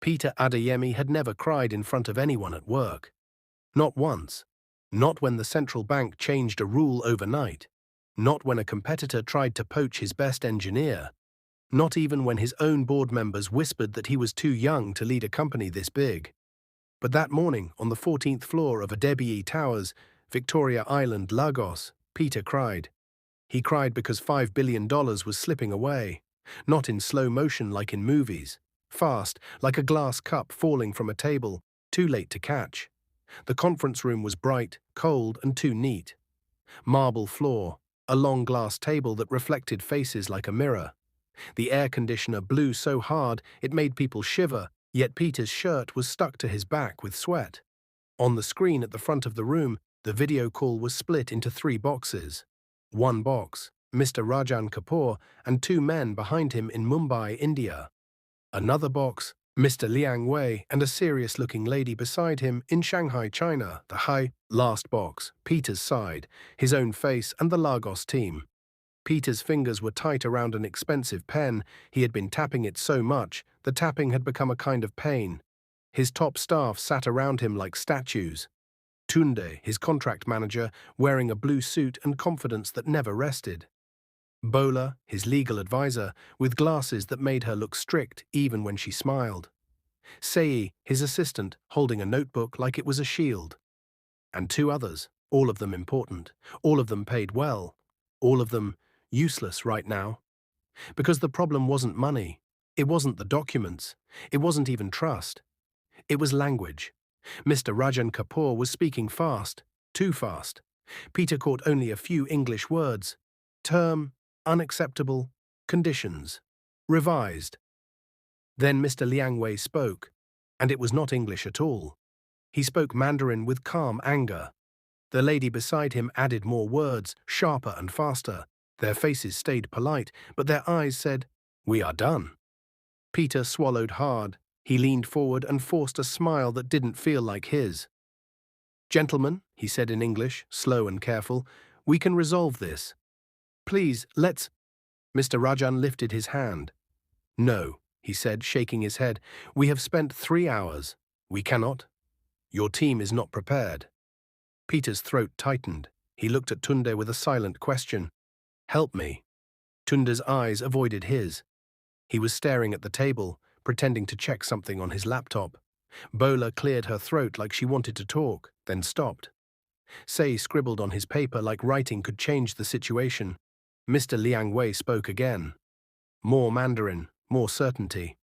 Peter Adeyemi had never cried in front of anyone at work. Not once. Not when the central bank changed a rule overnight. Not when a competitor tried to poach his best engineer. Not even when his own board members whispered that he was too young to lead a company this big. But that morning, on the 14th floor of Adebayo Towers, Victoria Island, Lagos, Peter cried. He cried because $5 billion was slipping away. Not in slow motion like in movies. Fast, like a glass cup falling from a table, too late to catch. The conference room was bright, cold, and too neat. Marble floor, a long glass table that reflected faces like a mirror. The air conditioner blew so hard it made people shiver, yet Peter's shirt was stuck to his back with sweat. On the screen at the front of the room, the video call was split into 3 boxes. One box, Mr. Rajan Kapoor and 2 men behind him in Mumbai, India. Another box, Mr. Liang Wei and a serious-looking lady beside him in Shanghai, China. The last box, Peter's side, his own face and the Lagos team. Peter's fingers were tight around an expensive pen. He had been tapping it so much, the tapping had become a kind of pain. His top staff sat around him like statues. Tunde, his contract manager, wearing a blue suit and confidence that never rested. Bola, his legal advisor, with glasses that made her look strict even when she smiled. Sei, his assistant, holding a notebook like it was a shield. And 2 others, all of them important, all of them paid well, all of them useless right now. Because the problem wasn't money, it wasn't the documents, it wasn't even trust. It was language. Mr. Rajan Kapoor was speaking fast, too fast. Peter caught only a few English words. Term, unacceptable, conditions, revised. Then Mr. Liang Wei spoke, and it was not English at all. He spoke Mandarin with calm anger. The lady beside him added more words, sharper and faster. Their faces stayed polite, but their eyes said, "We are done." Peter swallowed hard. He leaned forward and forced a smile that didn't feel like his. "Gentlemen," he said in English, slow and careful, "we can resolve this. Please, let's—" Mr. Rajan lifted his hand. "No," he said, shaking his head. "We have spent 3 hours. We cannot. Your team is not prepared." Peter's throat tightened. He looked at Tunde with a silent question. "Help me." Tunde's eyes avoided his. He was staring at the table, pretending to check something on his laptop. Bola cleared her throat like she wanted to talk, then stopped. Sei scribbled on his paper like writing could change the situation. Mr. Liang Wei spoke again. More Mandarin, more certainty.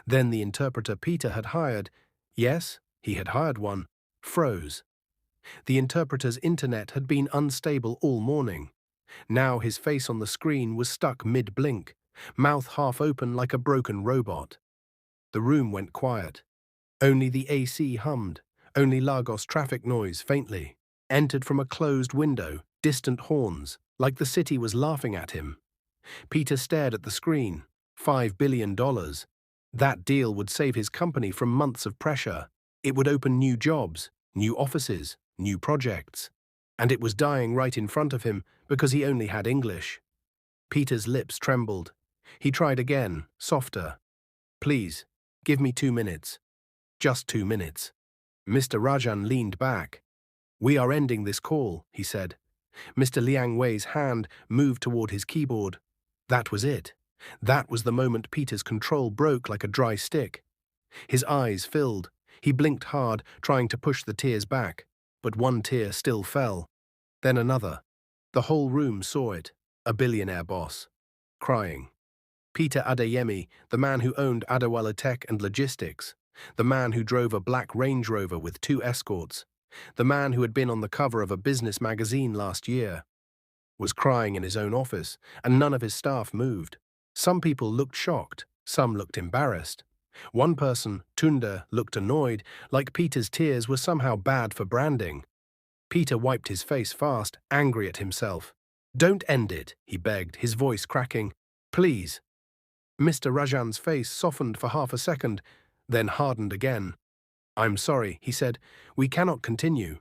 Then the interpreter Peter had hired, yes, he had hired one, froze. The interpreter's internet had been unstable all morning. Now his face on the screen was stuck mid-blink, mouth half open like a broken robot. The room went quiet. Only the AC hummed, only Lagos traffic noise faintly. Entered from a closed window, distant horns, like the city was laughing at him. Peter stared at the screen. $5 billion. That deal would save his company from months of pressure. It would open new jobs, new offices, new projects. And it was dying right in front of him because he only had English. Peter's lips trembled. He tried again, softer. "Please, give me 2 minutes. Just 2 minutes." Mr. Rajan leaned back. "We are ending this call," he said. Mr. Liang Wei's hand moved toward his keyboard. That was it. That was the moment Peter's control broke like a dry stick. His eyes filled. He blinked hard, trying to push the tears back. But one tear still fell. Then another. The whole room saw it. A billionaire boss. Crying. Peter Adeyemi, the man who owned Adewale Tech and Logistics. The man who drove a black Range Rover with 2 escorts. The man who had been on the cover of a business magazine last year. Was crying in his own office, and none of his staff moved. Some people looked shocked. Some looked embarrassed. One person, Tunde, looked annoyed, like Peter's tears were somehow bad for branding. Peter wiped his face fast, angry at himself. "Don't end it," he begged, his voice cracking. "Please." Mr. Rajan's face softened for half a second, then hardened again. "I'm sorry," he said. "We cannot continue."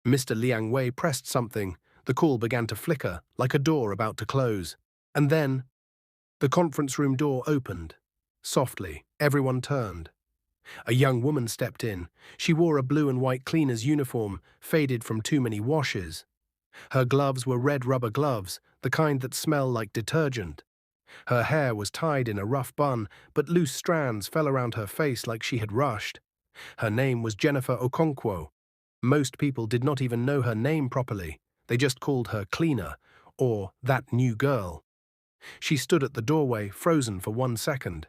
Mr. Liang Wei pressed something. The call began to flicker, like a door about to close. And then, the conference room door opened. Softly, everyone turned. A young woman stepped in. She wore a blue and white cleaner's uniform, faded from too many washes. Her gloves were red rubber gloves, the kind that smell like detergent. Her hair was tied in a rough bun, but loose strands fell around her face like she had rushed. Her name was Jenifer Okonkwo. Most people did not even know her name properly. They just called her Cleaner, or that new girl. She stood at the doorway, frozen for 1 second.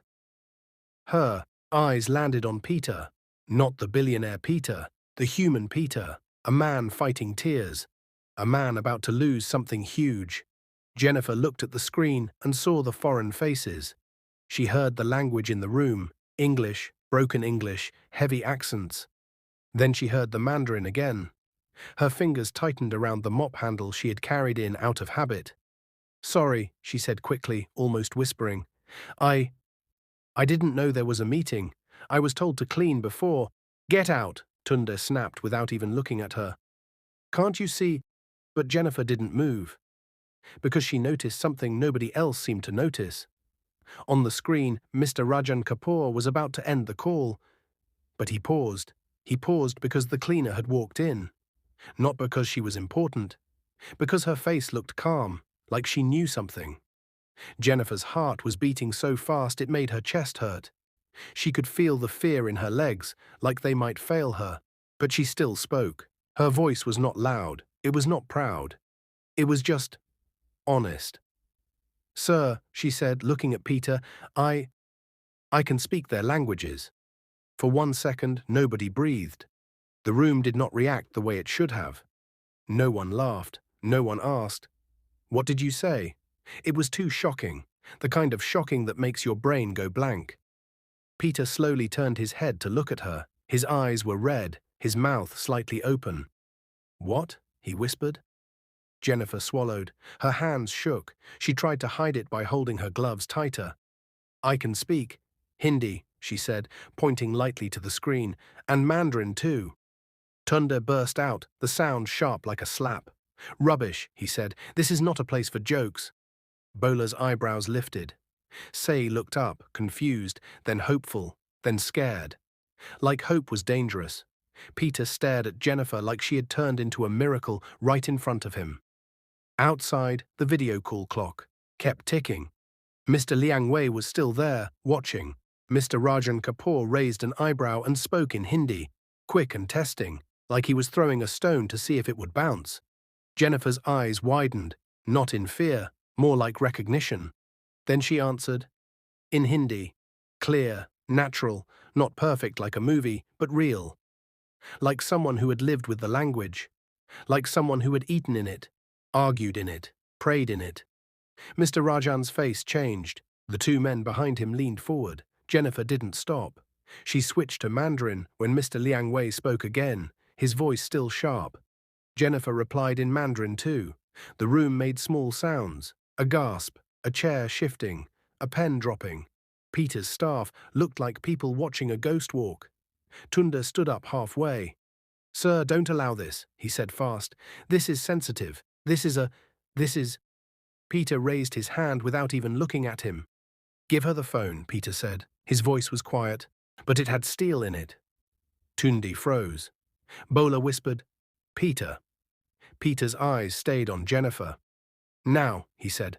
Her eyes landed on Peter, not the billionaire Peter, the human Peter, a man fighting tears, a man about to lose something huge. Jenifer looked at the screen and saw the foreign faces. She heard the language in the room, English, broken English, heavy accents. Then she heard the Mandarin again. Her fingers tightened around the mop handle she had carried in out of habit. "Sorry," she said quickly, almost whispering. I didn't know there was a meeting. I was told to clean before." "Get out," Tunde snapped without even looking at her. "Can't you see?" But Jenifer didn't move, because she noticed something nobody else seemed to notice. On the screen, Mr. Rajan Kapoor was about to end the call, but he paused. He paused because the cleaner had walked in. Not because she was important, because her face looked calm, like she knew something. Jenifer's heart was beating so fast it made her chest hurt. She could feel the fear in her legs, like they might fail her, but she still spoke. Her voice was not loud, it was not proud. It was just honest. "Sir," she said, looking at Peter, I can speak their languages." For 1 second, nobody breathed. The room did not react the way it should have. No one laughed. No one asked, "What did you say?" It was too shocking, the kind of shocking that makes your brain go blank. Peter slowly turned his head to look at her. His eyes were red, his mouth slightly open. "What?" he whispered. Jenifer swallowed. Her hands shook. She tried to hide it by holding her gloves tighter. "I can speak Hindi," she said, pointing lightly to the screen, "and Mandarin too." Tunde burst out, the sound sharp like a slap. "Rubbish," he said. "This is not a place for jokes." Bola's eyebrows lifted. Say looked up, confused, then hopeful, then scared. Like hope was dangerous. Peter stared at Jenifer like she had turned into a miracle right in front of him. Outside, the video call clock kept ticking. Mr. Liang Wei was still there, watching. Mr. Rajan Kapoor raised an eyebrow and spoke in Hindi, quick and testing, like he was throwing a stone to see if it would bounce. Jenifer's eyes widened, not in fear, more like recognition. Then she answered, in Hindi, clear, natural, not perfect like a movie, but real. Like someone who had lived with the language. Like someone who had eaten in it, argued in it, prayed in it. Mr. Rajan's face changed. The two men behind him leaned forward. Jenifer didn't stop. She switched to Mandarin when Mr. Liang Wei spoke again, his voice still sharp. Jenifer replied in Mandarin too. The room made small sounds. A gasp, a chair shifting, a pen dropping. Peter's staff looked like people watching a ghost walk. Tunde stood up halfway. "Sir, don't allow this," he said fast. "This is sensitive. This is... Peter raised his hand without even looking at him. "Give her the phone," Peter said. His voice was quiet, but it had steel in it. Tunde froze. Bola whispered, "Peter." Peter's eyes stayed on Jenifer. "Now," he said.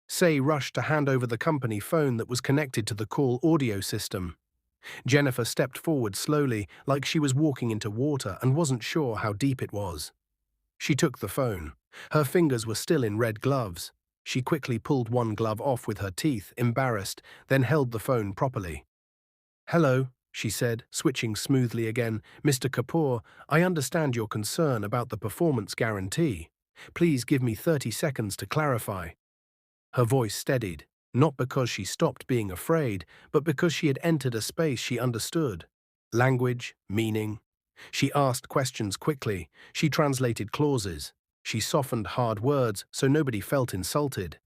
Say rushed to hand over the company phone that was connected to the call audio system. Jenifer stepped forward slowly, like she was walking into water and wasn't sure how deep it was. She took the phone. Her fingers were still in red gloves. She quickly pulled one glove off with her teeth, embarrassed, then held the phone properly. "Hello," she said, switching smoothly again. "Mr. Kapoor, I understand your concern about the performance guarantee. Please give me 30 seconds to clarify." Her voice steadied, not because she stopped being afraid, but because she had entered a space she understood. Language, meaning. She asked questions quickly. She translated clauses. She softened hard words so nobody felt insulted.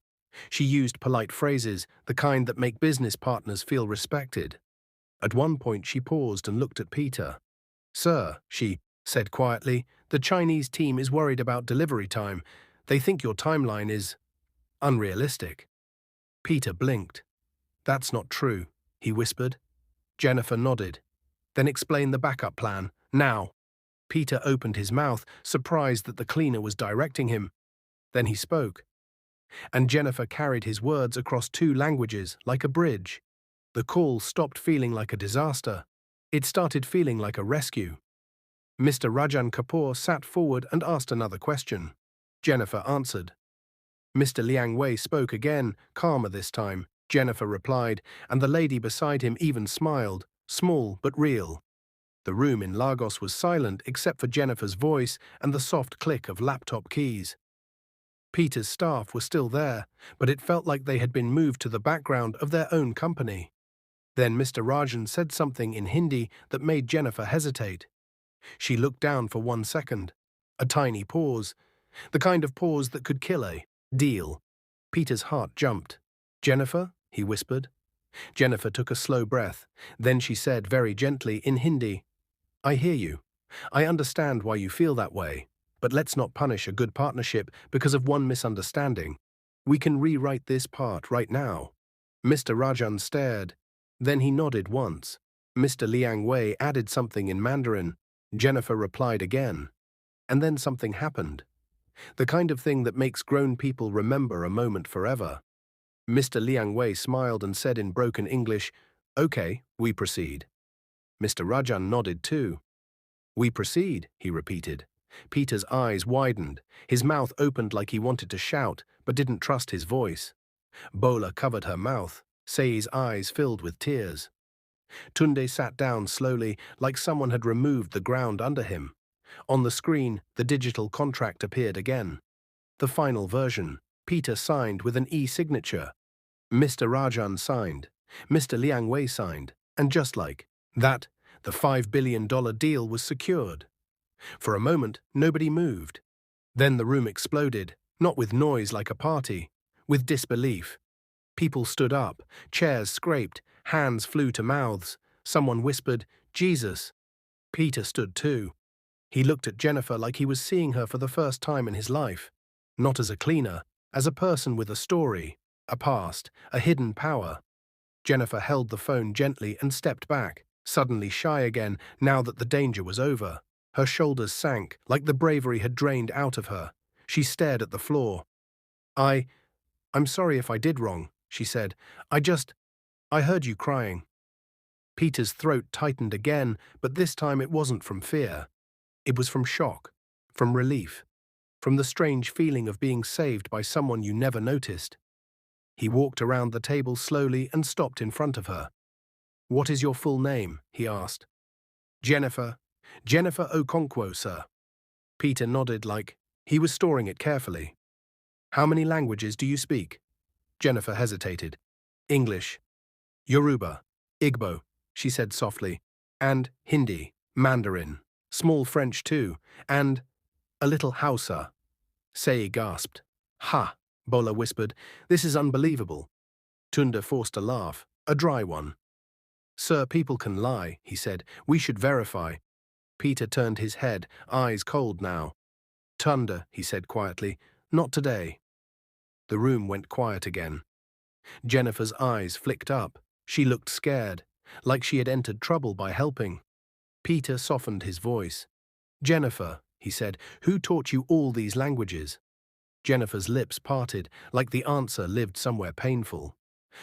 She used polite phrases, the kind that make business partners feel respected. At one point she paused and looked at Peter. "Sir," she said quietly, "the Chinese team is worried about delivery time. They think your timeline is unrealistic." Peter blinked. "That's not true," he whispered. Jenifer nodded. Then explain the backup plan, now. Peter opened his mouth, surprised that the cleaner was directing him. Then he spoke. And Jenifer carried his words across 2 languages, like a bridge. The call stopped feeling like a disaster. It started feeling like a rescue. Mr. Rajan Kapoor sat forward and asked another question. Jenifer answered. Mr. Liang Wei spoke again, calmer this time. Jenifer replied, and the lady beside him even smiled, small but real. The room in Lagos was silent except for Jenifer's voice and the soft click of laptop keys. Peter's staff were still there, but it felt like they had been moved to the background of their own company. Then Mr. Rajan said something in Hindi that made Jenifer hesitate. She looked down for 1 second. A tiny pause. The kind of pause that could kill a deal. Peter's heart jumped. Jenifer? He whispered. Jenifer took a slow breath. Then she said very gently in Hindi, I hear you. I understand why you feel that way. But let's not punish a good partnership because of one misunderstanding. We can rewrite this part right now. Mr. Rajan stared. Then he nodded once. Mr. Liang Wei added something in Mandarin. Jenifer replied again. And then something happened. The kind of thing that makes grown people remember a moment forever. Mr. Liang Wei smiled and said in broken English, Okay, we proceed. Mr. Rajan nodded too. We proceed, he repeated. Peter's eyes widened. His mouth opened like he wanted to shout, but didn't trust his voice. Bola covered her mouth. Sei's eyes filled with tears. Tunde sat down slowly, like someone had removed the ground under him. On the screen, the digital contract appeared again. The final version. Peter signed with an e-signature. Mr. Rajan signed. Mr. Liang Wei signed. And just like that, the $5 billion deal was secured. For a moment, nobody moved. Then the room exploded, not with noise like a party, with disbelief. People stood up, chairs scraped, hands flew to mouths. Someone whispered, Jesus. Peter stood too. He looked at Jenifer like he was seeing her for the first time in his life. Not as a cleaner, as a person with a story, a past, a hidden power. Jenifer held the phone gently and stepped back, suddenly shy again now that the danger was over. Her shoulders sank, like the bravery had drained out of her. She stared at the floor. I'm sorry if I did wrong, she said. I heard you crying. Peter's throat tightened again, but this time it wasn't from fear. It was from shock, from relief, from the strange feeling of being saved by someone you never noticed. He walked around the table slowly and stopped in front of her. What is your full name? He asked. Jenifer Okonkwo, sir. Peter nodded like he was storing it carefully. How many languages do you speak? Jenifer hesitated. English, Yoruba, Igbo, she said softly, and Hindi, Mandarin, small French too, and a little Hausa. Sei gasped. Ha, Bola whispered, this is unbelievable. Tunda forced a laugh, a dry one. Sir, people can lie, he said. We should verify. Peter turned his head, eyes cold now. Tunda, he said quietly, not today. The room went quiet again. Jenifer's eyes flicked up. She looked scared, like she had entered trouble by helping. Peter softened his voice. Jenifer, he said, who taught you all these languages? Jenifer's lips parted, like the answer lived somewhere painful.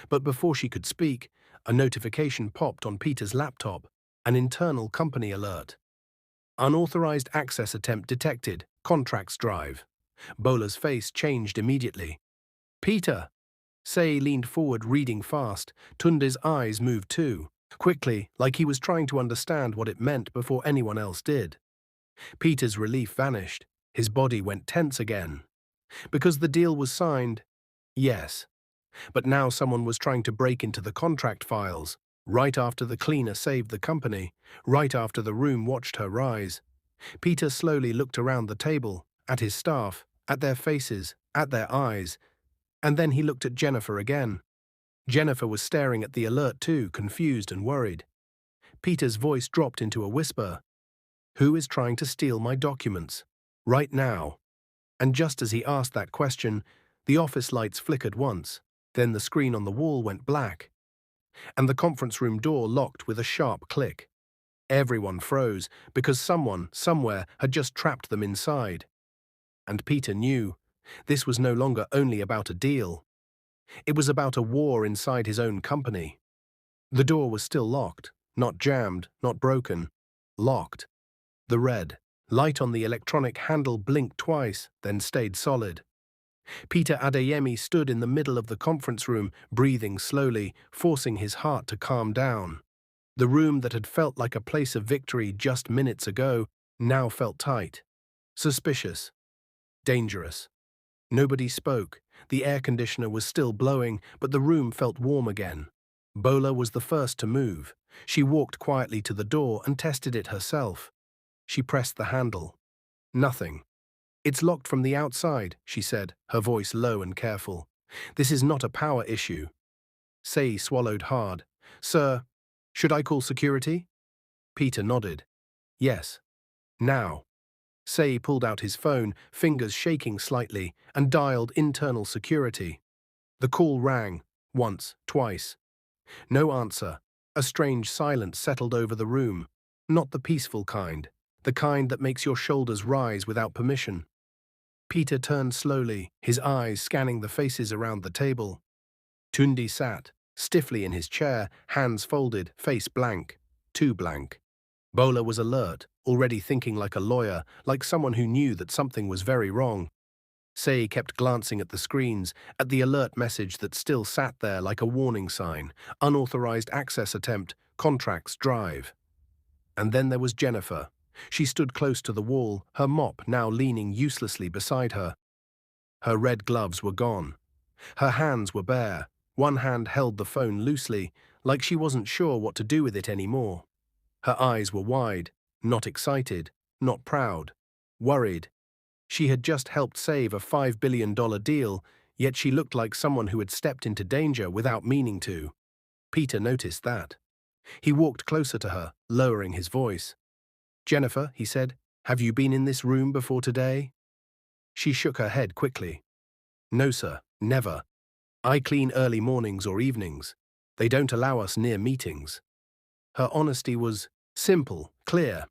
But before she could speak, a notification popped on Peter's laptop, an internal company alert. Unauthorized access attempt detected, contracts drive. Bola's face changed immediately. Peter! Sei leaned forward, reading fast. Tunde's eyes moved too, quickly, like he was trying to understand what it meant before anyone else did. Peter's relief vanished. His body went tense again. Because the deal was signed, yes. But now someone was trying to break into the contract files, right after the cleaner saved the company, right after the room watched her rise. Peter slowly looked around the table, at his staff, at their faces, at their eyes, and then he looked at Jenifer again. Jenifer was staring at the alert too, confused and worried. Peter's voice dropped into a whisper. Who is trying to steal my documents? Right now. And just as he asked that question, the office lights flickered once. Then the screen on the wall went black, and the conference room door locked with a sharp click. Everyone froze because someone, somewhere, had just trapped them inside. And Peter knew this was no longer only about a deal. It was about a war inside his own company. The door was still locked, not jammed, not broken. Locked. The red light on the electronic handle blinked twice, then stayed solid. Peter Adeyemi stood in the middle of the conference room, breathing slowly, forcing his heart to calm down. The room that had felt like a place of victory just minutes ago now felt tight, suspicious, dangerous. Nobody spoke. The air conditioner was still blowing, but the room felt warm again. Bola was the first to move. She walked quietly to the door and tested it herself. She pressed the handle. Nothing. "It's locked from the outside," she said, her voice low and careful. "This is not a power issue." Sei swallowed hard. "Sir, should I call security?" Peter nodded. "Yes. Now." Sei pulled out his phone, fingers shaking slightly, and dialed internal security. The call rang, once, twice. No answer. A strange silence settled over the room. Not the peaceful kind, the kind that makes your shoulders rise without permission. Peter turned slowly, his eyes scanning the faces around the table. Tundi sat, stiffly in his chair, hands folded, face blank. Too blank. Bola was alert, already thinking like a lawyer, like someone who knew that something was very wrong. Sei kept glancing at the screens, at the alert message that still sat there like a warning sign. Unauthorized access attempt, contracts drive. And then there was Jenifer. She stood close to the wall, her mop now leaning uselessly beside her. Her red gloves were gone. Her hands were bare. One hand held the phone loosely, like she wasn't sure what to do with it anymore. Her eyes were wide, not excited, not proud, worried. She had just helped save a $5 billion deal, yet she looked like someone who had stepped into danger without meaning to. Peter noticed that. He walked closer to her, lowering his voice. "Jenifer," he said, "have you been in this room before today?" She shook her head quickly. "No, sir, never. I clean early mornings or evenings. They don't allow us near meetings." Her honesty was simple, clear.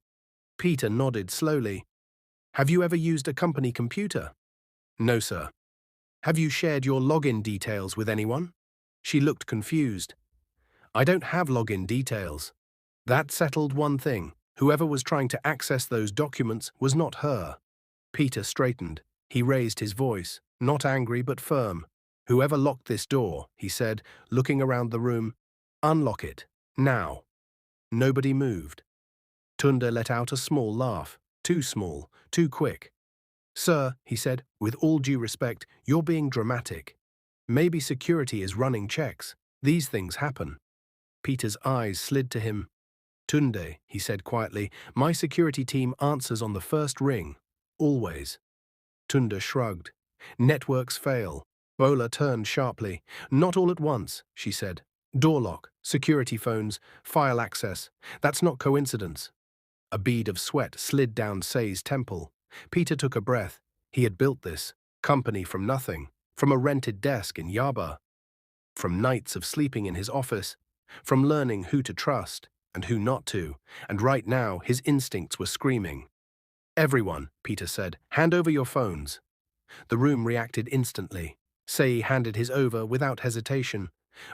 Peter nodded slowly. "Have you ever used a company computer?" "No, sir." "Have you shared your login details with anyone?" She looked confused. "I don't have login details." That settled one thing. Whoever was trying to access those documents was not her. Peter straightened. He raised his voice, not angry but firm. "Whoever locked this door," he said, looking around the room, "unlock it, now." Nobody moved. Tunda let out a small laugh. Too small, too quick. "Sir," he said, "with all due respect, you're being dramatic. Maybe security is running checks. These things happen." Peter's eyes slid to him. "Tunde," he said quietly, "my security team answers on the first ring. Always." Tunda shrugged. "Networks fail." Bola turned sharply. "Not all at once," she said. "Door lock, security phones, file access. That's not coincidence." A bead of sweat slid down Sei's temple. Peter took a breath. He had built this company from nothing, from a rented desk in Yaba, from nights of sleeping in his office, from learning who to trust and who not to, and right now his instincts were screaming. "Everyone," Peter said, "hand over your phones." The room reacted instantly. Sei handed his over without hesitation.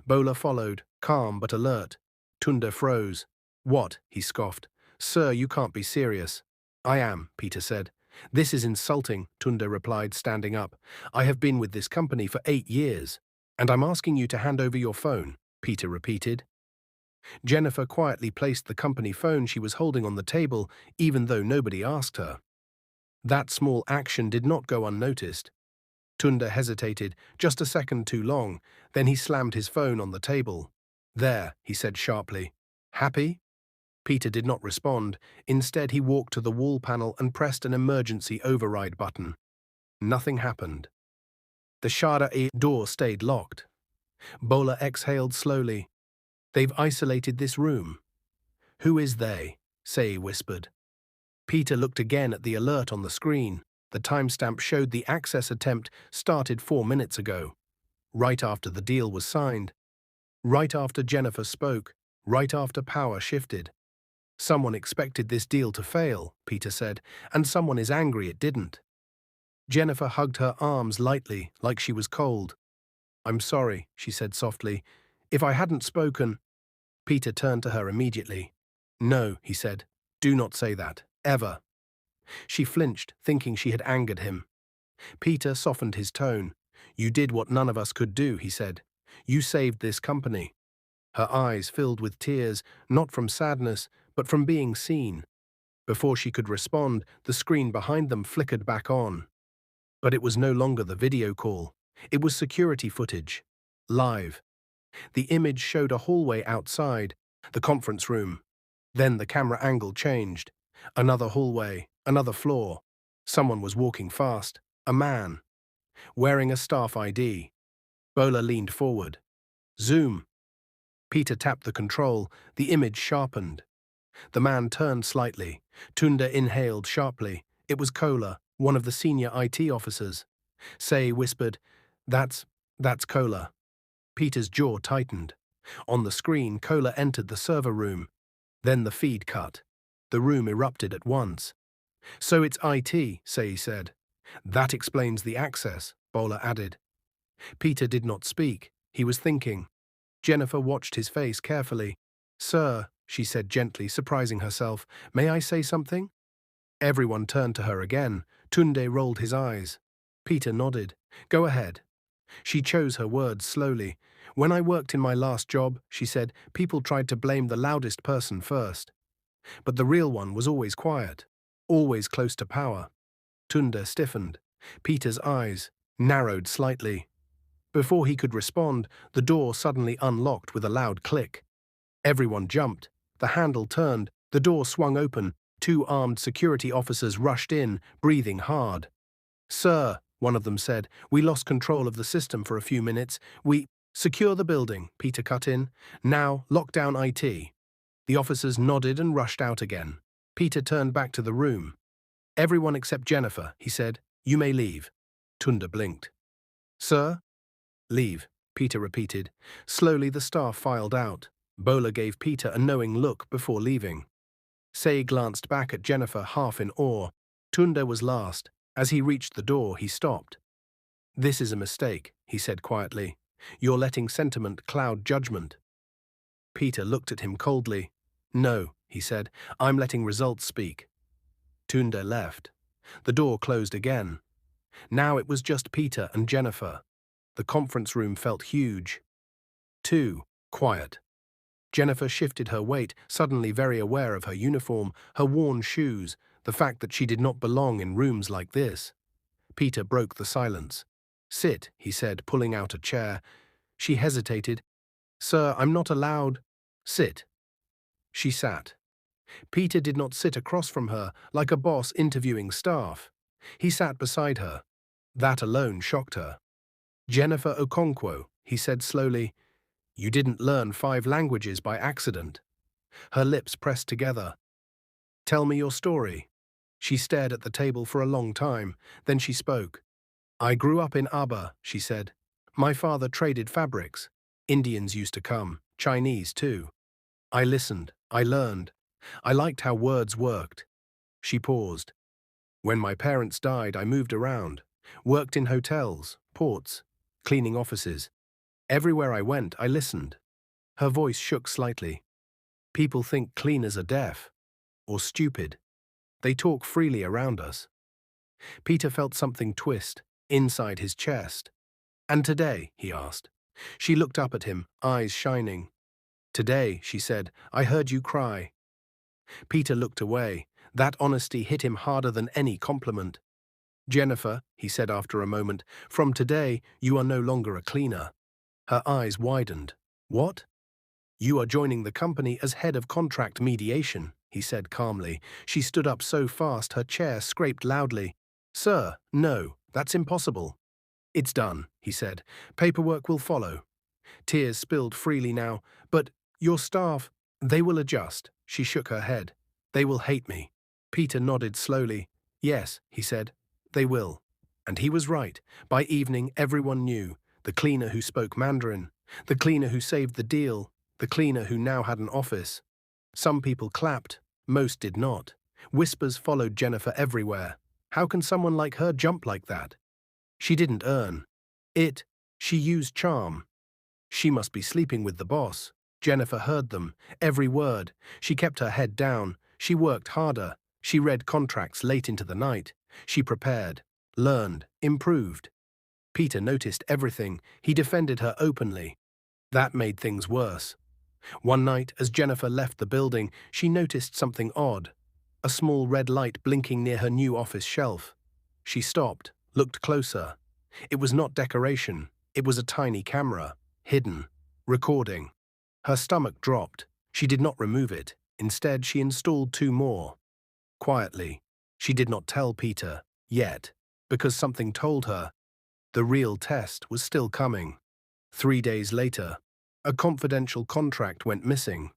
Bola followed, calm but alert. Tunda froze. "What?" he scoffed. "Sir, you can't be serious." "I am," Peter said. "This is insulting," Tunda replied, standing up. "I have been with this company for 8 years. And I'm asking you to hand over your phone," Peter repeated. Jenifer quietly placed the company phone she was holding on the table, even though nobody asked her. That small action did not go unnoticed. Tunda hesitated, just a second too long, then he slammed his phone on the table. "There," he said sharply. "Happy?" Peter did not respond. Instead, he walked to the wall panel and pressed an emergency override button. Nothing happened. The Shara-e door stayed locked. Bola exhaled slowly. "They've isolated this room." "Who is they?" Sei whispered. Peter looked again at the alert on the screen. The timestamp showed the access attempt started 4 minutes ago, right after the deal was signed, right after Jenifer spoke, right after power shifted. Someone expected this deal to fail, Peter said, and someone is angry it didn't. Jenifer hugged her arms lightly, like she was cold. I'm sorry, she said softly. If I hadn't spoken… Peter turned to her immediately. No, he said. Do not say that. Ever. She flinched, thinking she had angered him. Peter softened his tone. You did what none of us could do, he said. You saved this company. Her eyes filled with tears, not from sadness, but from being seen. Before she could respond, the screen behind them flickered back on. But it was no longer the video call. It was security footage. Live. The image showed a hallway outside, the conference room. Then the camera angle changed. Another hallway, another floor. Someone was walking fast. A man. Wearing a staff ID. Bola leaned forward. Zoom. Peter tapped the control. The image sharpened. The man turned slightly. Tunde inhaled sharply. It was Kola, one of the senior IT officers. Say whispered, That's Kola. Peter's jaw tightened. On the screen, Kola entered the server room. Then the feed cut. The room erupted at once. So it's IT, Say said. That explains the access, Bola added. Peter did not speak. He was thinking. Jenifer watched his face carefully. Sir, she said gently, surprising herself, may I say something? Everyone turned to her again. Tunde rolled his eyes. Peter nodded. Go ahead. She chose her words slowly. When I worked in my last job, she said, people tried to blame the loudest person first. But the real one was always quiet, always close to power. Tunde stiffened. Peter's eyes narrowed slightly. Before he could respond, the door suddenly unlocked with a loud click. Everyone jumped. The handle turned. The door swung open. 2 armed security officers rushed in, breathing hard. Sir, one of them said, we lost control of the system for a few minutes. We… Secure the building, Peter cut in. Now, lock down IT. The officers nodded and rushed out again. Peter turned back to the room. Everyone except Jenifer, he said. You may leave. Tunde blinked. Sir? Leave, Peter repeated. Slowly the staff filed out. Bola gave Peter a knowing look before leaving. Say glanced back at Jenifer half in awe. Tunde was last. As he reached the door, he stopped. This is a mistake, he said quietly. You're letting sentiment cloud judgment. Peter looked at him coldly. No, he said, I'm letting results speak. Tunde left. The door closed again. Now it was just Peter and Jenifer. The conference room felt huge. 2. Quiet. Jenifer shifted her weight, suddenly very aware of her uniform, her worn shoes, the fact that she did not belong in rooms like this. Peter broke the silence. Sit, he said, pulling out a chair. She hesitated. Sir, I'm not allowed. Sit. She sat. Peter did not sit across from her, like a boss interviewing staff. He sat beside her. That alone shocked her. Jenifer Okonkwo, he said slowly, you didn't learn 5 languages by accident. Her lips pressed together. Tell me your story. She stared at the table for a long time, then she spoke. I grew up in Aba, she said. My father traded fabrics. Indians used to come, Chinese too. I listened, I learned. I liked how words worked. She paused. When my parents died, I moved around, worked in hotels, ports, cleaning offices. Everywhere I went, I listened. Her voice shook slightly. People think cleaners are deaf or stupid. They talk freely around us. Peter felt something twist inside his chest. And today, he asked. She looked up at him, eyes shining. Today, she said, I heard you cry. Peter looked away. That honesty hit him harder than any compliment. Jenifer, he said after a moment, from today, you are no longer a cleaner. Her eyes widened. What? You are joining the company as head of contract mediation, he said calmly. She stood up so fast her chair scraped loudly. Sir, no, that's impossible. It's done, he said. Paperwork will follow. Tears spilled freely now. But your staff, they will adjust. She shook her head. They will hate me. Peter nodded slowly. Yes, he said, they will. And he was right. By evening, everyone knew. The cleaner who spoke Mandarin, the cleaner who saved the deal, the cleaner who now had an office. Some people clapped, Most did not. Whispers followed Jenifer everywhere. How can someone like her jump like that? She didn't earn it. She used charm. She must be sleeping with the boss. Jenifer heard them, every word. She kept her head down. She worked harder. She read contracts late into the night. She prepared, learned, improved. Peter noticed everything. He defended her openly. That made things worse. One night, as Jenifer left the building, she noticed something odd. A small red light blinking near her new office shelf. She stopped, looked closer. It was not decoration. It was a tiny camera, hidden, recording. Her stomach dropped. She did not remove it. Instead, she installed two more. Quietly. She did not tell Peter, yet, because something told her. The real test was still coming. 3 days later, a confidential contract went missing.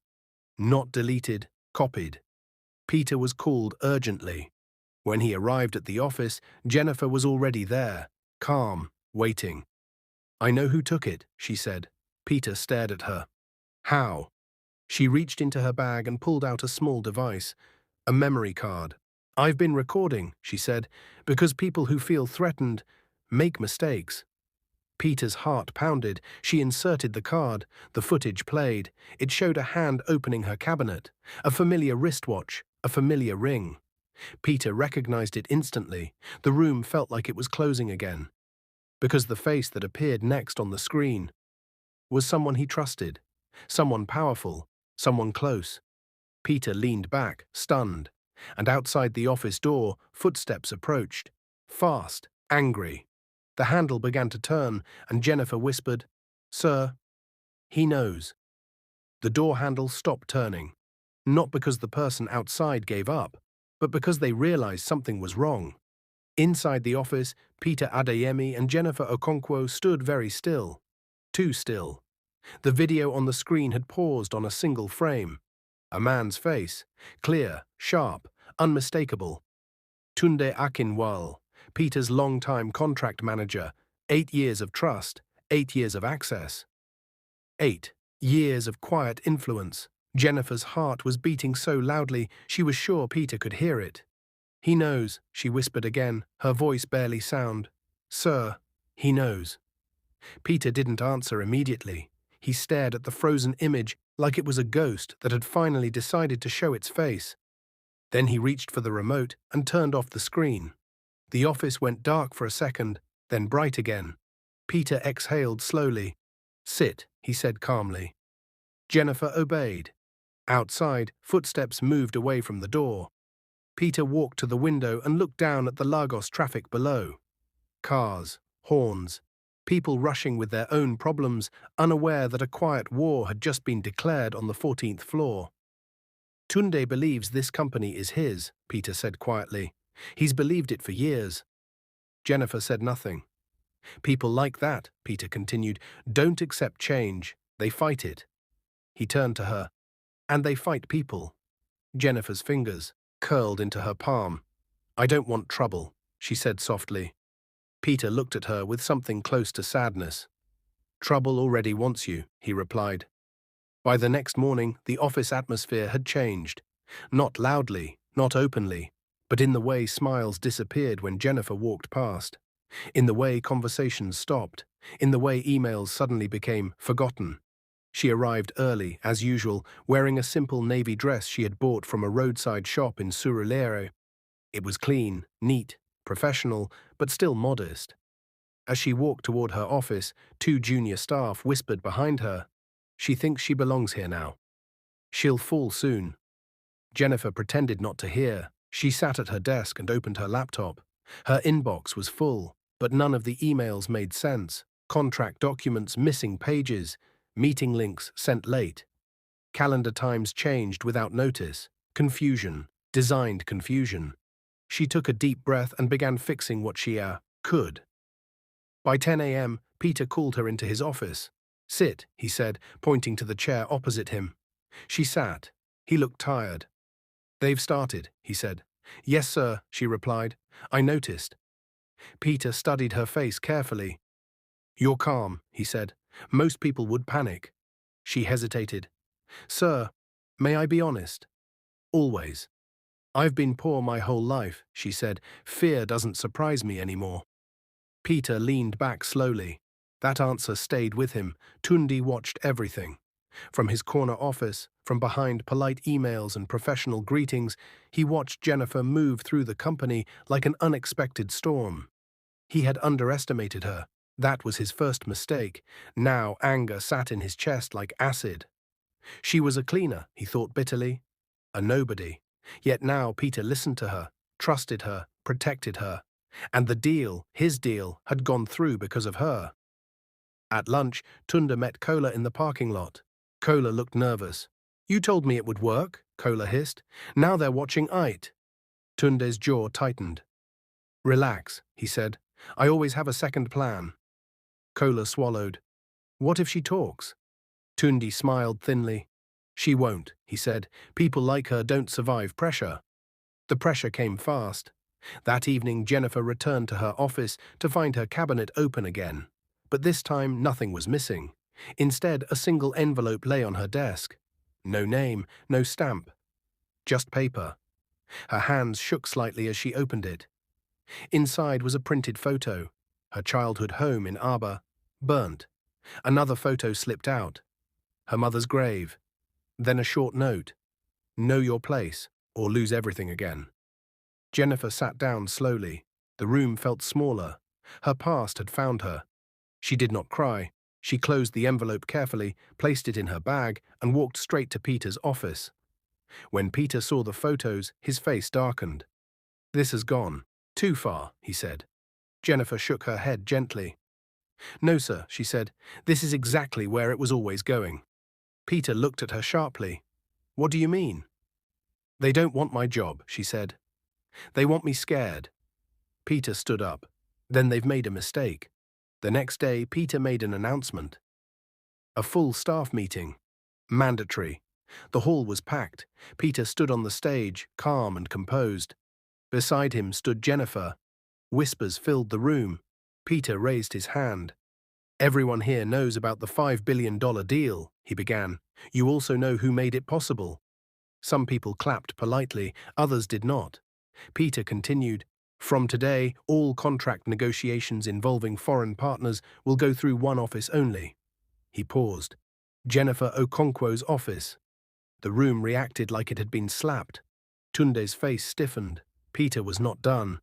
Not deleted, copied. Peter was called urgently. When he arrived at the office, Jenifer was already there, calm, waiting. "I know who took it," she said. Peter stared at her. "How?" She reached into her bag and pulled out a small device, a memory card. "I've been recording," she said, "because people who feel threatened make mistakes." Peter's heart pounded. She inserted the card. The footage played. It showed a hand opening her cabinet, a familiar wristwatch, a familiar ring. Peter recognized it instantly. The room felt like it was closing again. Because the face that appeared next on the screen was someone he trusted, someone powerful, someone close. Peter leaned back, stunned, and outside the office door, footsteps approached. Fast, angry. The handle began to turn, and Jenifer whispered, "Sir, he knows." The door handle stopped turning, not because the person outside gave up, but because they realized something was wrong. Inside the office, Peter Adeyemi and Jenifer Okonkwo stood very still. Too still. The video on the screen had paused on a single frame. A man's face, clear, sharp, unmistakable. Tunde Akinwal, Peter's longtime contract manager, 8 years of trust, 8 years of access. 8 years of quiet influence. Jenifer's heart was beating so loudly she was sure Peter could hear it. "He knows," she whispered again, her voice barely sound. "Sir, he knows." Peter didn't answer immediately. He stared at the frozen image like it was a ghost that had finally decided to show its face. Then he reached for the remote and turned off the screen. The office went dark for a second, then bright again. Peter exhaled slowly. "Sit," he said calmly. Jenifer obeyed. Outside, footsteps moved away from the door. Peter walked to the window and looked down at the Lagos traffic below. Cars, horns, people rushing with their own problems, unaware that a quiet war had just been declared on the 14th floor. "Tunde believes this company is his," Peter said quietly. "He's believed it for years." Jenifer said nothing. "People like that," Peter continued, "don't accept change. They fight it." He turned to her. "And they fight people." Jenifer's fingers curled into her palm. "I don't want trouble," she said softly. Peter looked at her with something close to sadness. "Trouble already wants you," he replied. By the next morning, the office atmosphere had changed. Not loudly, not openly, but in the way smiles disappeared when Jenifer walked past, in the way conversations stopped, in the way emails suddenly became forgotten. She arrived early, as usual, wearing a simple navy dress she had bought from a roadside shop in Surulere. It was clean, neat, professional, but still modest. As she walked toward her office, 2 junior staff whispered behind her, "She thinks she belongs here now. She'll fall soon." Jenifer pretended not to hear. She sat at her desk and opened her laptop. Her inbox was full, but none of the emails made sense. Contract documents missing pages, meeting links sent late. Calendar times changed without notice. Confusion, designed confusion. She took a deep breath and began fixing what she could. By 10 a.m., Peter called her into his office. "Sit," he said, pointing to the chair opposite him. She sat. He looked tired. "They've started," he said. "Yes, sir," she replied. "I noticed." Peter studied her face carefully. "You're calm," he said. "Most people would panic." She hesitated. "Sir, may I be honest?" always. I've been poor my whole life, she said. Fear doesn't surprise me anymore. Peter leaned back slowly. That answer stayed with him. Tundi watched everything. From his corner office, from behind polite emails and professional greetings, he watched Jenifer move through the company like an unexpected storm. He had underestimated her. That was his first mistake. Now anger sat in his chest like acid. She was a cleaner, he thought bitterly. A nobody. Yet now Peter listened to her, trusted her, protected her. And the deal, his deal, had gone through because of her. At lunch, Tunda met Kola in the parking lot. Kola looked nervous. You told me it would work, Kola hissed. Now they're watching it. Tunde's jaw tightened. Relax, he said. I always have a second plan. Kola swallowed. What if she talks? Tundi smiled thinly. She won't, he said. People like her don't survive pressure. The pressure came fast. That evening, Jenifer returned to her office to find her cabinet open again. But this time, nothing was missing. Instead, a single envelope lay on her desk. No name, no stamp. Just paper. Her hands shook slightly as she opened it. Inside was a printed photo. Her childhood home in Aba, burnt. Another photo slipped out. Her mother's grave. Then a short note. Know your place, or lose everything again. Jenifer sat down slowly. The room felt smaller. Her past had found her. She did not cry. She closed the envelope carefully, placed it in her bag, and walked straight to Peter's office. When Peter saw the photos, his face darkened. This has gone too far, he said. Jenifer shook her head gently. No, sir, she said. This is exactly where it was always going. Peter looked at her sharply. What do you mean? They don't want my job, she said. They want me scared. Peter stood up. Then they've made a mistake. The next day, Peter made an announcement. A full staff meeting. Mandatory. The hall was packed. Peter stood on the stage, calm and composed. Beside him stood Jenifer. Whispers filled the room. Peter raised his hand. Everyone here knows about the $5 billion deal, he began. You also know who made it possible. Some people clapped politely, others did not. Peter continued. From today, all contract negotiations involving foreign partners will go through one office only. He paused. Jenifer Okonkwo's office. The room reacted like it had been slapped. Tunde's face stiffened. Peter was not done.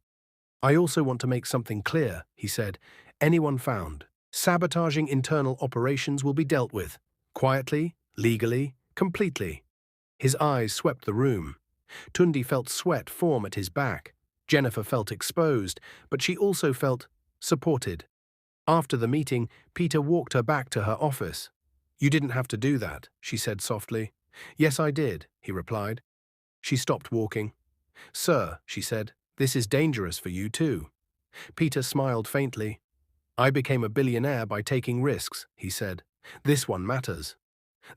I also want to make something clear, he said. Anyone found sabotaging internal operations will be dealt with. Quietly, legally, completely. His eyes swept the room. Tundi felt sweat form at his back. Jenifer felt exposed, but she also felt supported. After the meeting, Peter walked her back to her office. You didn't have to do that, she said softly. Yes, I did, he replied. She stopped walking. Sir, she said, this is dangerous for you too. Peter smiled faintly. I became a billionaire by taking risks, he said. This one matters.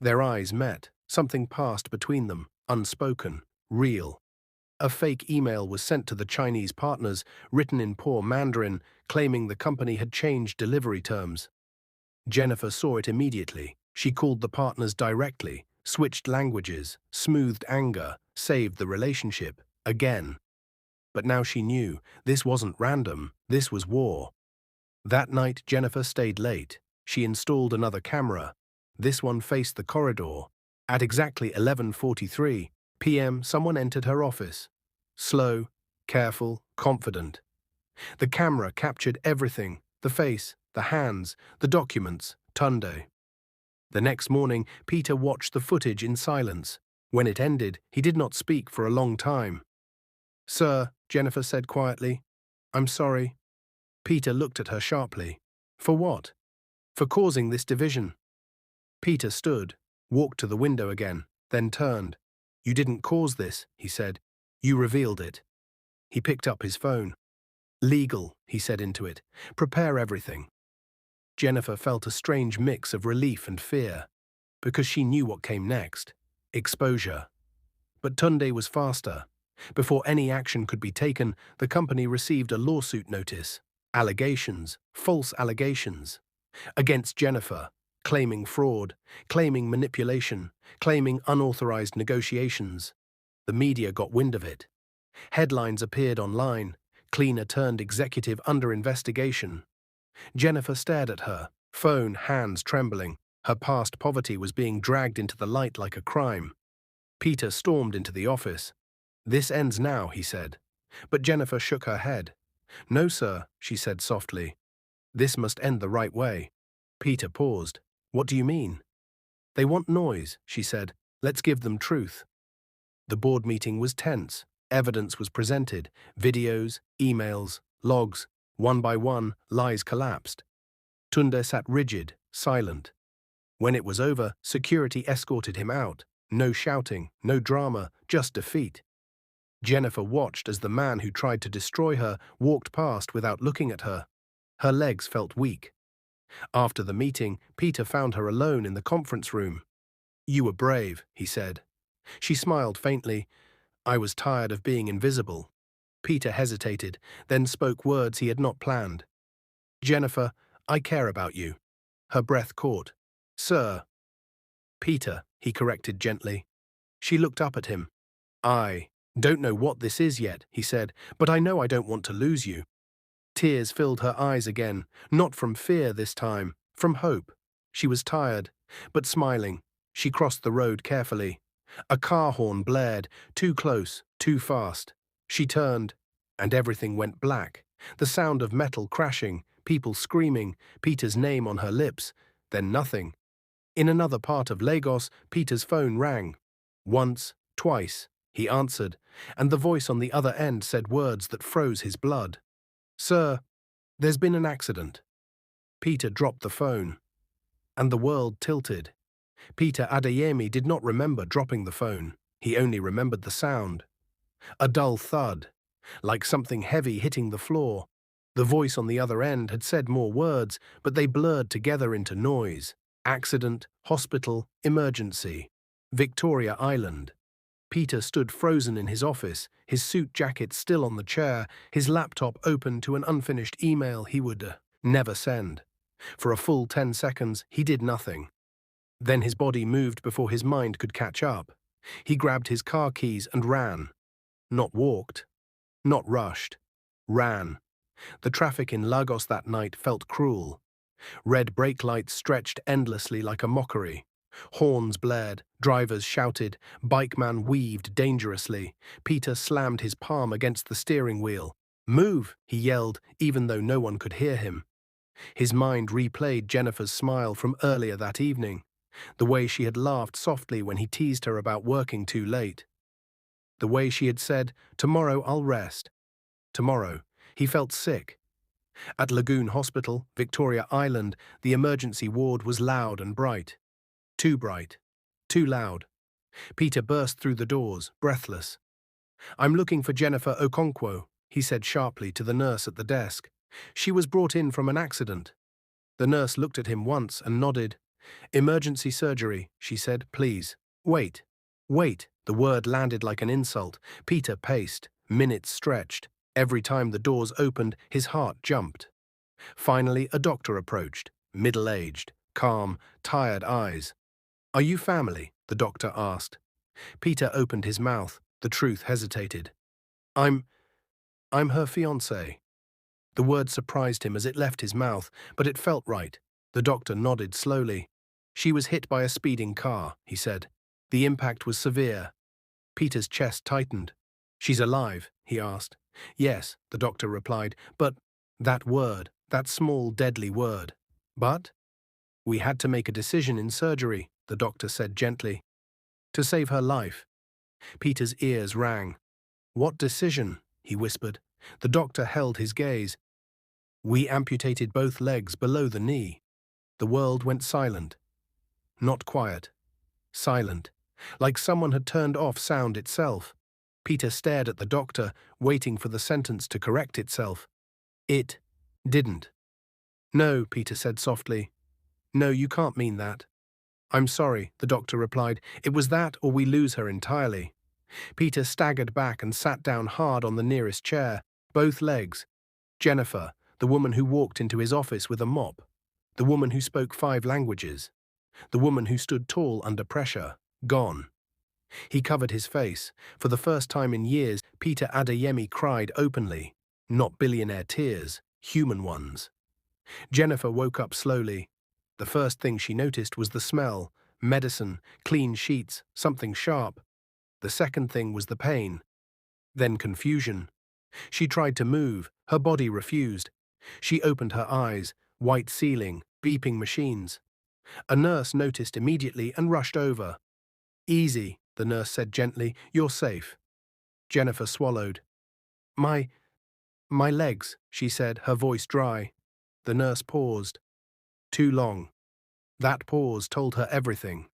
Their eyes met. Something passed between them, unspoken, real. A fake email was sent to the Chinese partners, written in poor Mandarin, claiming the company had changed delivery terms. Jenifer saw it immediately. She called the partners directly, switched languages, smoothed anger, saved the relationship, again. But now she knew, this wasn't random, this was war. That night, Jenifer stayed late. She installed another camera. This one faced the corridor. At exactly 11:43 p.m., someone entered her office. Slow, careful, confident. The camera captured everything, the face, the hands, the documents, Tunde. The next morning, Peter watched the footage in silence. When it ended, he did not speak for a long time. Sir, Jenifer said quietly, I'm sorry. Peter looked at her sharply. For what? For causing this division. Peter stood, walked to the window again, then turned. You didn't cause this, he said. You revealed it. He picked up his phone. Legal, he said into it. Prepare everything. Jenifer felt a strange mix of relief and fear, because she knew what came next. Exposure. But Tunde was faster. Before any action could be taken, the company received a lawsuit notice. Allegations, false allegations. Against Jenifer, claiming fraud, claiming manipulation, claiming unauthorized negotiations. The media got wind of it. Headlines appeared online. Cleaner turned executive under investigation. Jenifer stared at her, phone, hands trembling. Her past poverty was being dragged into the light like a crime. Peter stormed into the office. "This ends now," he said. But Jenifer shook her head. "No, sir," she said softly. "This must end the right way." Peter paused. "What do you mean?" "They want noise," she said. "Let's give them truth." The board meeting was tense. Evidence was presented. Videos, emails, logs. One by one, lies collapsed. Tunde sat rigid, silent. When it was over, security escorted him out. No shouting, no drama, just defeat. Jenifer watched as the man who tried to destroy her walked past without looking at her. Her legs felt weak. After the meeting, Peter found her alone in the conference room. "You were brave," he said. She smiled faintly. "I was tired of being invisible." Peter hesitated, then spoke words he had not planned. "Jenifer, I care about you." Her breath caught. "Sir." "Peter," he corrected gently. She looked up at him. "I don't know what this is yet," he said, "but I know I don't want to lose you." Tears filled her eyes again, not from fear this time, from hope. She was tired, but smiling. She crossed the road carefully. A car horn blared, too close, too fast. She turned, and everything went black. The sound of metal crashing, people screaming, Peter's name on her lips, then nothing. In another part of Lagos, Peter's phone rang. Once, twice, he answered, and the voice on the other end said words that froze his blood. "Sir, there's been an accident." Peter dropped the phone, and the world tilted. Peter Adeyemi did not remember dropping the phone. He only remembered the sound. A dull thud, like something heavy hitting the floor. The voice on the other end had said more words, but they blurred together into noise. Accident, hospital, emergency. Victoria Island. Peter stood frozen in his office, his suit jacket still on the chair, his laptop open to an unfinished email he would never send. For a full 10 seconds, he did nothing. Then his body moved before his mind could catch up. He grabbed his car keys and ran. Not walked, not rushed. Ran. The traffic in Lagos that night felt cruel. Red brake lights stretched endlessly like a mockery. Horns blared, drivers shouted, bikeman weaved dangerously. Peter slammed his palm against the steering wheel. "Move!" he yelled, even though no one could hear him. His mind replayed Jenifer's smile from earlier that evening, the way she had laughed softly when he teased her about working too late. The way she had said, "Tomorrow I'll rest." Tomorrow. He felt sick. At Lagoon Hospital, Victoria Island, the emergency ward was loud and bright. Too bright. Too loud. Peter burst through the doors, breathless. "I'm looking for Jenifer Okonkwo," he said sharply to the nurse at the desk. "She was brought in from an accident." The nurse looked at him once and nodded. "Emergency surgery," she said. "Please. Wait. Wait." The word landed like an insult. Peter paced. Minutes stretched. Every time the doors opened, his heart jumped. Finally, a doctor approached, middle-aged, calm, tired eyes. "Are you family?" the doctor asked. Peter opened his mouth. The truth hesitated. I'm her fiancé." The word surprised him as it left his mouth, but it felt right. The doctor nodded slowly. "She was hit by a speeding car," he said. "The impact was severe." Peter's chest tightened. "She's alive?" he asked. "Yes," the doctor replied, "but that word, that small, deadly word. But we had to make a decision in surgery," the doctor said gently. "To save her life." Peter's ears rang. "What decision?" he whispered. The doctor held his gaze. "We amputated both legs below the knee." The world went silent. Not quiet. Silent. Like someone had turned off sound itself. Peter stared at the doctor, waiting for the sentence to correct itself. It didn't. "No," Peter said softly. "No, you can't mean that." "I'm sorry," the doctor replied. "It was that or we lose her entirely." Peter staggered back and sat down hard on the nearest chair, both legs. Jenifer, the woman who walked into his office with a mop. The woman who spoke 5 languages. The woman who stood tall under pressure. Gone. He covered his face. For the first time in years, Peter Adeyemi cried openly. Not billionaire tears, human ones. Jenifer woke up slowly. The first thing she noticed was the smell. Medicine, clean sheets, something sharp. The second thing was the pain. Then confusion. She tried to move. Her body refused. She opened her eyes. White ceiling, beeping machines. A nurse noticed immediately and rushed over. Easy, the nurse said gently. You're safe. Jenifer swallowed. My legs, she said, her voice dry. The nurse paused. Too long. That pause told her everything.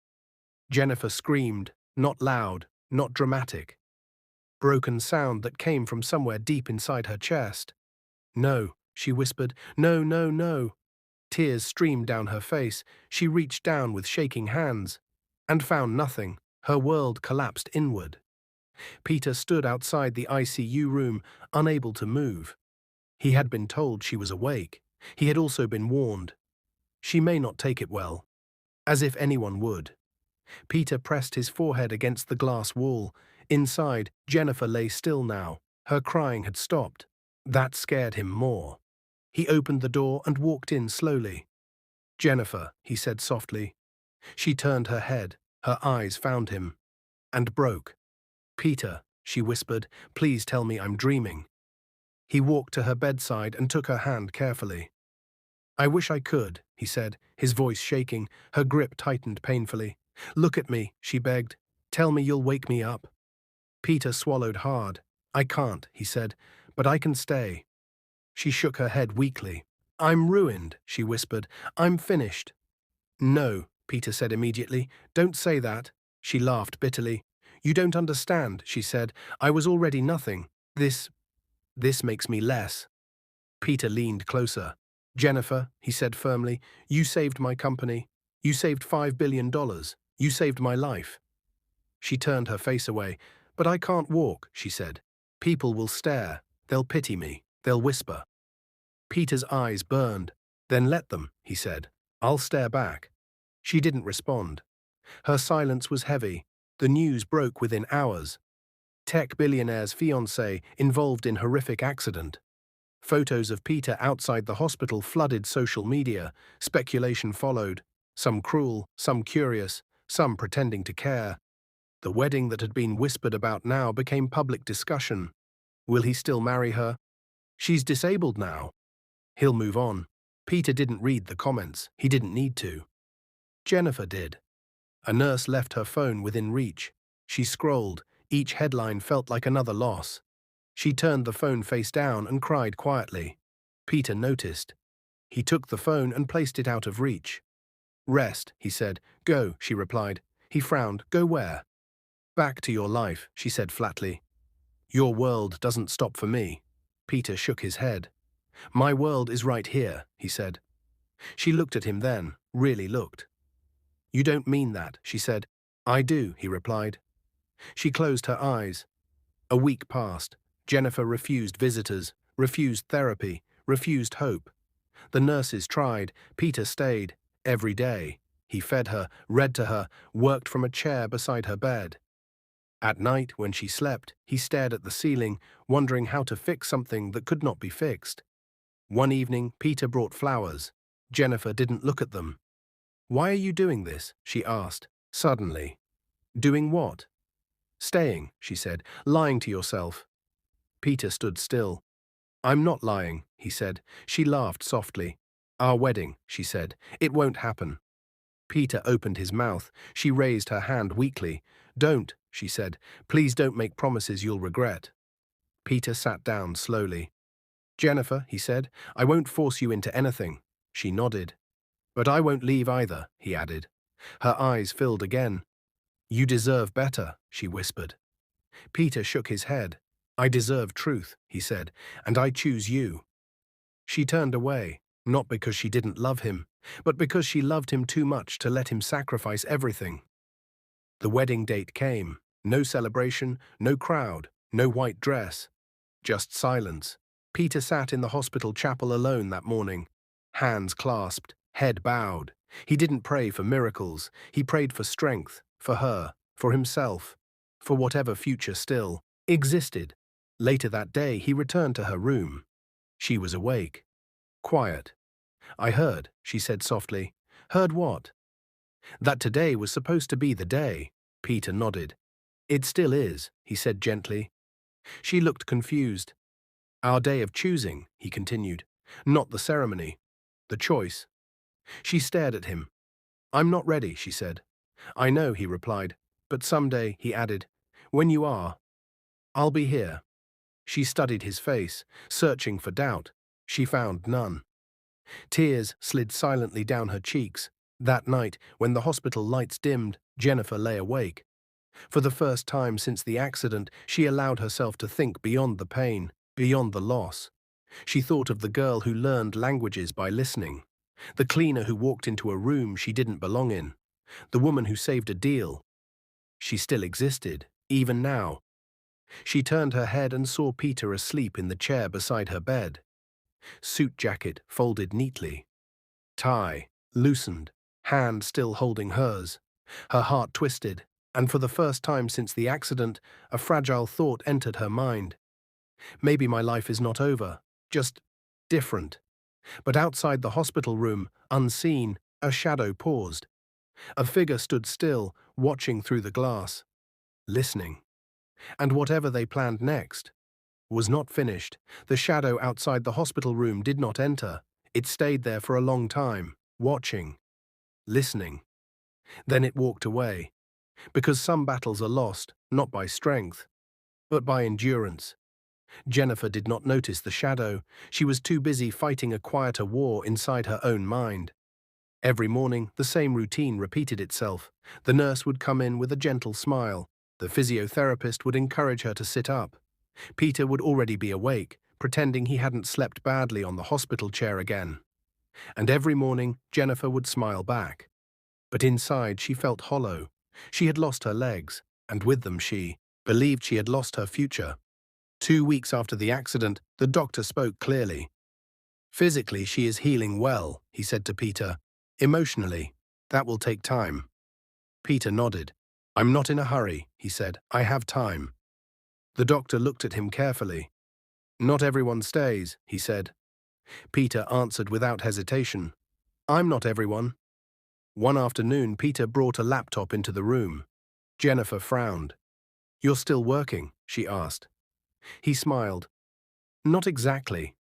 Jenifer screamed, not loud, not dramatic. Broken sound that came from somewhere deep inside her chest. No, she whispered. No, no, no. Tears streamed down her face. She reached down with shaking hands and found nothing. Her world collapsed inward. Peter stood outside the ICU room, unable to move. He had been told she was awake. He had also been warned. She may not take it well. As if anyone would. Peter pressed his forehead against the glass wall. Inside, Jenifer lay still now. Her crying had stopped. That scared him more. He opened the door and walked in slowly. Jenifer, he said softly. She turned her head. Her eyes found him. And broke. Peter, she whispered, please tell me I'm dreaming. He walked to her bedside and took her hand carefully. I wish I could, he said, his voice shaking. Her grip tightened painfully. Look at me, she begged. Tell me you'll wake me up. Peter swallowed hard. I can't, he said, but I can stay. She shook her head weakly. I'm ruined, she whispered. I'm finished. No, Peter said immediately. Don't say that. She laughed bitterly. You don't understand, she said. I was already nothing. This makes me less. Peter leaned closer. Jenifer, he said firmly, you saved my company. You saved $5 billion. You saved my life. She turned her face away. But I can't walk, she said. People will stare. They'll pity me. They'll whisper. Peter's eyes burned. Then let them, he said. I'll stare back. She didn't respond. Her silence was heavy. The news broke within hours. Tech billionaire's fiancé involved in horrific accident. Photos of Peter outside the hospital flooded social media. Speculation followed. Some cruel, some curious, some pretending to care. The wedding that had been whispered about now became public discussion. Will he still marry her? She's disabled now. He'll move on. Peter didn't read the comments. He didn't need to. Jenifer did. A nurse left her phone within reach. She scrolled. Each headline felt like another loss. She turned the phone face down and cried quietly. Peter noticed. He took the phone and placed it out of reach. Rest, he said. Go, she replied. He frowned. Go where? Back to your life, she said flatly. Your world doesn't stop for me. Peter shook his head. My world is right here, he said. She looked at him then, really looked. You don't mean that, she said. I do, he replied. She closed her eyes. A week passed. Jenifer refused visitors, refused therapy, refused hope. The nurses tried. Peter stayed. Every day. He fed her, read to her, worked from a chair beside her bed. At night, when she slept, he stared at the ceiling, wondering how to fix something that could not be fixed. One evening, Peter brought flowers. Jenifer didn't look at them. Why are you doing this? She asked, suddenly. Doing what? Staying, she said, lying to yourself. Peter stood still. I'm not lying, he said. She laughed softly. Our wedding, she said. It won't happen. Peter opened his mouth. She raised her hand weakly. Don't, she said. Please don't make promises you'll regret. Peter sat down slowly. Jenifer, he said, I won't force you into anything. She nodded. But I won't leave either, he added. Her eyes filled again. You deserve better, she whispered. Peter shook his head. I deserve truth, he said, and I choose you. She turned away, not because she didn't love him, but because she loved him too much to let him sacrifice everything. The wedding date came. No celebration, no crowd, no white dress. Just silence. Peter sat in the hospital chapel alone that morning. Hands clasped, head bowed. He didn't pray for miracles. He prayed for strength, for her, for himself, for whatever future still existed. Later that day, he returned to her room. She was awake, quiet. "I heard," she said softly. "Heard what?" "That today was supposed to be the day." Peter nodded. "It still is," he said gently. She looked confused. "Our day of choosing," he continued. "Not the ceremony. The choice." She stared at him. "I'm not ready," she said. "I know," he replied. "But someday," he added, "when you are, I'll be here." She studied his face, searching for doubt. She found none. Tears slid silently down her cheeks. That night, when the hospital lights dimmed, Jenifer lay awake. For the first time since the accident, she allowed herself to think beyond the pain, beyond the loss. She thought of the girl who learned languages by listening, the cleaner who walked into a room she didn't belong in, the woman who saved a deal. She still existed, even now. She turned her head and saw Peter asleep in the chair beside her bed. Suit jacket folded neatly. Tie loosened, hand still holding hers. Her heart twisted, and for the first time since the accident, a fragile thought entered her mind. Maybe my life is not over, just different. But outside the hospital room, unseen, a shadow paused. A figure stood still, watching through the glass, listening. And whatever they planned next was not finished. The shadow outside the hospital room did not enter. It stayed there for a long time, watching, listening. Then it walked away. Because some battles are lost, not by strength, but by endurance. Jenifer did not notice the shadow. She was too busy fighting a quieter war inside her own mind. Every morning, the same routine repeated itself. The nurse would come in with a gentle smile. The physiotherapist would encourage her to sit up. Peter would already be awake, pretending he hadn't slept badly on the hospital chair again. And every morning, Jenifer would smile back. But inside, she felt hollow. She had lost her legs, and with them she believed she had lost her future. 2 weeks after the accident, the doctor spoke clearly. "Physically, she is healing well," he said to Peter. "Emotionally, that will take time." Peter nodded. "I'm not in a hurry," he said. "I have time." The doctor looked at him carefully. "Not everyone stays," he said. Peter answered without hesitation. "I'm not everyone." One afternoon, Peter brought a laptop into the room. Jenifer frowned. "You're still working?" she asked. He smiled. "Not exactly."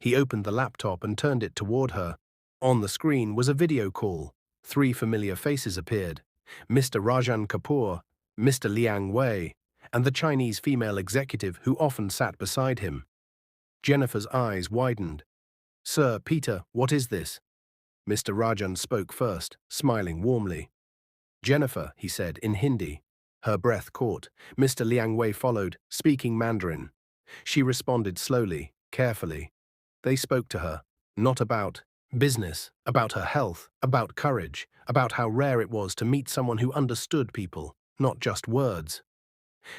He opened the laptop and turned it toward her. On the screen was a video call. 3 familiar faces appeared. Mr. Rajan Kapoor, Mr. Liang Wei, and the Chinese female executive who often sat beside him. Jenifer's eyes widened. "Sir, Peter, what is this?" Mr. Rajan spoke first, smiling warmly. "Jenifer," he said in Hindi. Her breath caught. Mr. Liang Wei followed, speaking Mandarin. She responded slowly, carefully. They spoke to her, not about business, about her health, about courage, about how rare it was to meet someone who understood people, not just words.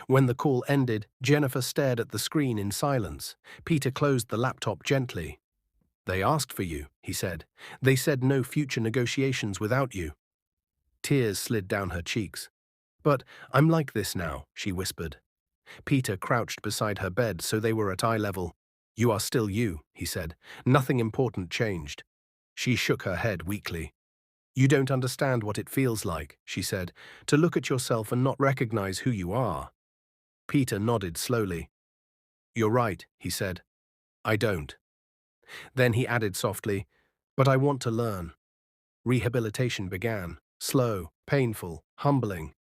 When the call ended, Jenifer stared at the screen in silence. Peter closed the laptop gently. "They asked for you," he said. "They said no future negotiations without you." Tears slid down her cheeks. "But I'm like this now," she whispered. Peter crouched beside her bed so they were at eye level. "You are still you," he said. "Nothing important changed." She shook her head weakly. "You don't understand what it feels like," she said, "to look at yourself and not recognize who you are." Peter nodded slowly. "You're right," he said. "I don't." Then he added softly, "But I want to learn." Rehabilitation began, slow, painful, humbling.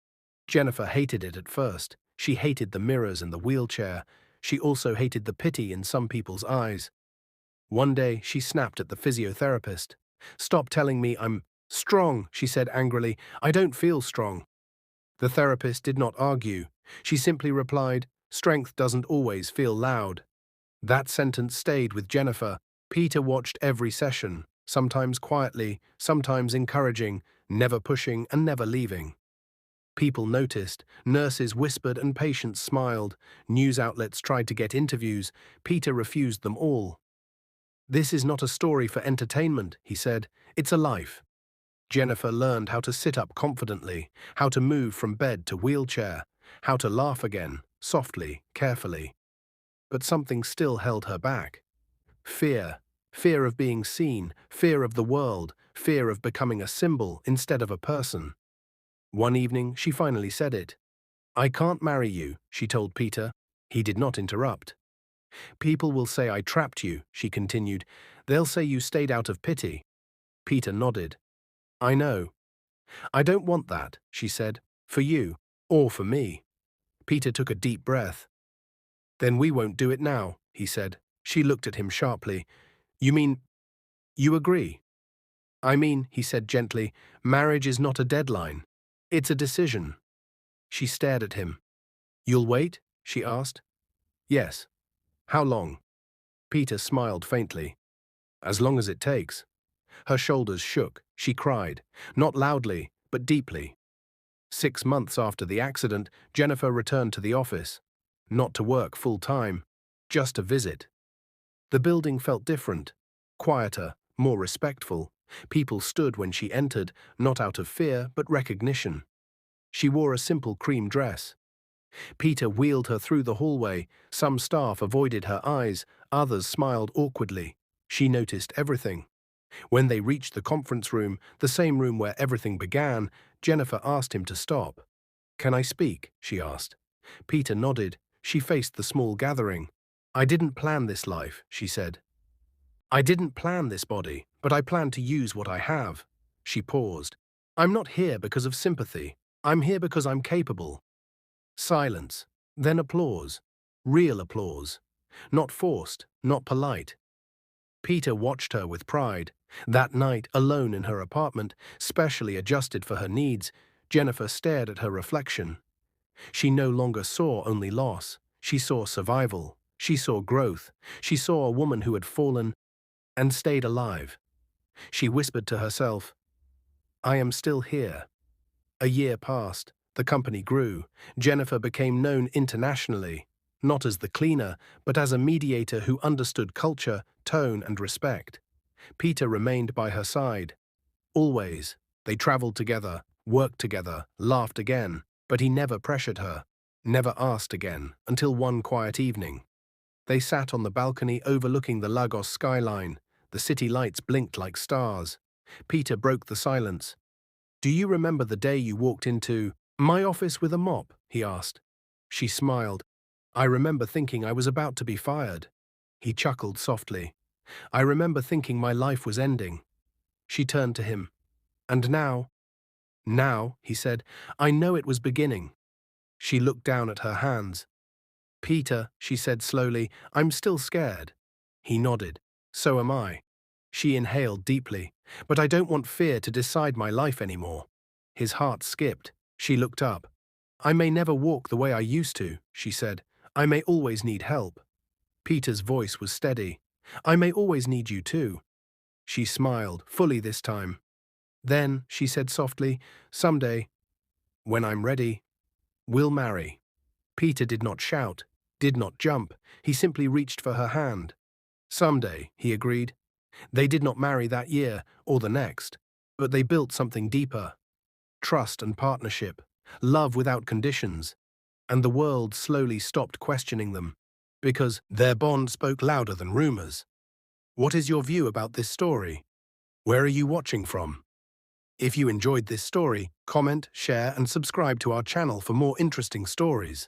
Jenifer hated it at first. She hated the mirrors and the wheelchair. She also hated the pity in some people's eyes. One day, she snapped at the physiotherapist. "Stop telling me I'm strong," she said angrily. "I don't feel strong." The therapist did not argue. She simply replied, "Strength doesn't always feel loud." That sentence stayed with Jenifer. Peter watched every session, sometimes quietly, sometimes encouraging, never pushing and never leaving. People noticed, nurses whispered and patients smiled. News outlets tried to get interviews. Peter refused them all. "This is not a story for entertainment," he said. "It's a life." Jenifer learned how to sit up confidently, how to move from bed to wheelchair, how to laugh again, softly, carefully. But something still held her back. Fear. Fear of being seen, fear of the world, fear of becoming a symbol instead of a person. One evening, she finally said it. "I can't marry you," she told Peter. He did not interrupt. "People will say I trapped you," she continued. "They'll say you stayed out of pity." Peter nodded. "I know. I don't want that," she said, "for you, or for me." Peter took a deep breath. "Then we won't do it now," he said. She looked at him sharply. "You mean, you agree?" "I mean," he said gently, "marriage is not a deadline. It's a decision." She stared at him. "You'll wait?" she asked. "Yes." "How long?" Peter smiled faintly. "As long as it takes." Her shoulders shook. She cried, not loudly, but deeply. 6 months after the accident, Jenifer returned to the office. Not to work full-time, just to visit. The building felt different, quieter, more respectful. People stood when she entered, not out of fear, but recognition. She wore a simple cream dress. Peter wheeled her through the hallway. Some staff avoided her eyes, others smiled awkwardly. She noticed everything. When they reached the conference room, the same room where everything began, Jenifer asked him to stop. "Can I speak?" she asked. Peter nodded. She faced the small gathering. "I didn't plan this life," she said. "I didn't plan this body, but I plan to use what I have." She paused. "I'm not here because of sympathy. I'm here because I'm capable." Silence. Then applause. Real applause. Not forced, not polite. Peter watched her with pride. That night, alone in her apartment, specially adjusted for her needs, Jenifer stared at her reflection. She no longer saw only loss. She saw survival. She saw growth. She saw a woman who had fallen and stayed alive. She whispered to herself, "I am still here." A year passed. The company grew. Jenifer became known internationally, not as the cleaner, but as a mediator who understood culture, tone, and respect. Peter remained by her side. Always. They traveled together, worked together, laughed again, but he never pressured her, never asked again, until one quiet evening. They sat on the balcony overlooking the Lagos skyline. The city lights blinked like stars. Peter broke the silence. "Do you remember the day you walked into my office with a mop?" he asked. She smiled. "I remember thinking I was about to be fired." He chuckled softly. "I remember thinking my life was ending." She turned to him. "And now?" "Now," he said, "I know it was beginning." She looked down at her hands. "Peter," she said slowly, "I'm still scared." He nodded. "So am I." She inhaled deeply. "But I don't want fear to decide my life anymore." His heart skipped. She looked up. "I may never walk the way I used to," she said. "I may always need help." Peter's voice was steady. "I may always need you too." She smiled, fully this time. "Then," she said softly, "someday, when I'm ready, we'll marry." Peter did not shout, did not jump. He simply reached for her hand. "Someday," he agreed. They did not marry that year or the next, but they built something deeper. Trust and partnership, love without conditions, and the world slowly stopped questioning them, because their bond spoke louder than rumors. What is your view about this story? Where are you watching from? If you enjoyed this story, comment, share, and subscribe to our channel for more interesting stories.